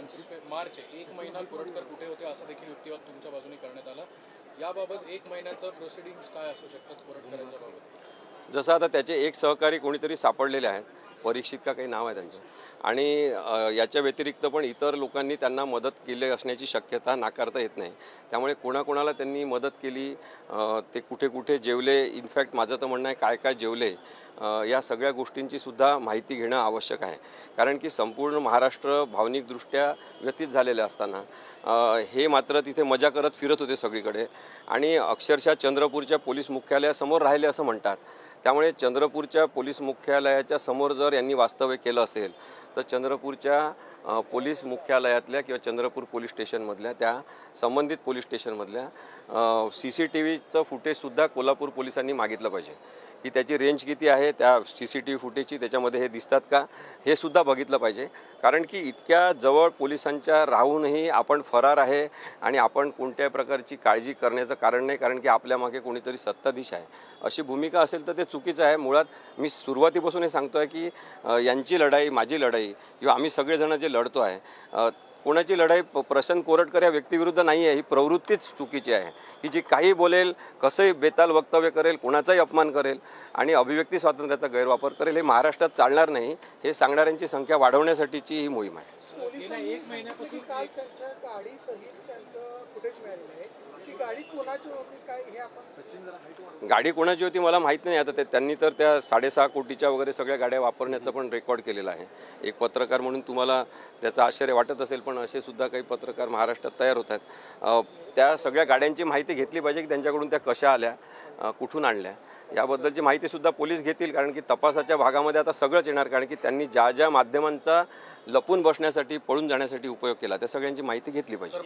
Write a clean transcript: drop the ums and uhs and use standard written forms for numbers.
25 मार्च 1 महिना कोरटकर कुठे होते असा देखील युक्तिवाद तुमच्या बाजूने करण्यात आला। याबाबत 1 महिन्याचं प्रोसिडिंग्स काय असू शकतात कोरटकरांच्या बाबत? जसं आता त्याचे एक सहकारी कोणीतरी सापडलेले आहेत, परीक्षित का काही नाव आहे त्यांचं, आणि याच्या व्यतिरिक्त पण इतर लोकांनी त्यांना मदत केली असण्याची शक्यता नाकारता येत नाही। त्यामुळे कोणाकोणाला त्यांनी मदत केली, ते कुठे कुठे जेवले, इनफॅक्ट माझं तर म्हणणं आहे काय काय जेवले, या सगळ्या गोष्टींची सुद्धा माहिती घेणं आवश्यक आहे। कारण की संपूर्ण महाराष्ट्र भावनिकदृष्ट्या व्यथित झालेले असताना हे मात्र तिथे मजा करत फिरत होते सगळीकडे, आणि अक्षरशः चंद्रपूरच्या पोलीस मुख्यालयासमोर राहिले असं म्हणतात। त्यामुळे चंद्रपूरच्या पोलीस मुख्यालयाच्या समोर जर यांनी वास्तव्य केलं असेल तर चंद्रपूरच्या पोलीस मुख्यालयातल्या किंवा चंद्रपूर पोलीस स्टेशनमधल्या त्या संबंधित पोलीस स्टेशनमधल्या CCTVचं फुटेजसुद्धा कोल्हापूर पोलिसांनी मागितलं पाहिजे की त्याची रेंज किती आहे, त्या CCTV फुटेजची त्याच्यामध्ये हे दिसतात का, हे सुद्धा बघितलं पाहिजे। कारण की इतक्या जवळ पोलिसांच्या राहूनही आपण फरार आहे आणि आपण कोणत्याही प्रकारची काळजी करण्याचं कारण नाही, कारण की आपल्या मागे कोणीतरी सत्ताधीश आहे अशी भूमिका असेल तर ते चुकीचं आहे। मुळात मी सुरुवातीपासून हे सांगतो आहे की यांची लढाई, माझी लढाई, किंवा आम्ही सगळेजण जे लढतो आहे, कोणाची लढाई प्रशांत कोरटकर या व्यक्तीविरुद्ध नाही आहे, ही प्रवृत्तीच चुकीची आहे की जी काही बोलेल, कसंही बेताल वक्तव्य करेल, कोणाचाही अपमान करेल आणि अभिव्यक्ती स्वातंत्र्याचा गैरवापर करेल, हे महाराष्ट्रात चालणार नाही। हे सांगणाऱ्यांची संख्या वाढवण्यासाठीची ही मोहीम आहे। पोलिसांनी 1 महिन्यापासून काल त्यांच्या गाडीसहित त्यांचं फुटेज मिळालेलं आहे। ती गाडी कोणाची होती काय हे आपण गाडी कोणाची होती मला माहीत नाही। आता त्यांनी तर त्या 6.5 कोटीच्या वगैरे सगळ्या गाड्या वापरण्याचं पण रेकॉर्ड केलेलं आहे। एक पत्रकार म्हणून तुम्हाला त्याचं आश्चर्य वाटत असेल, पण असे सुद्धा काही पत्रकार महाराष्ट्रात तयार होत आहेत। त्या सगळ्या गाड्यांची माहिती घेतली पाहिजे की त्यांच्याकडून त्या कशा आल्या, कुठून आणल्या, याबद्दलची माहितीसुद्धा पोलीस घेतील। कारण की तपासाच्या भागामध्ये आता सगळंच येणार, कारण की त्यांनी ज्या ज्या माध्यमांचा लपून बसण्यासाठी, पळून जाण्यासाठी उपयोग केला त्या सगळ्यांची माहिती घेतली पाहिजे।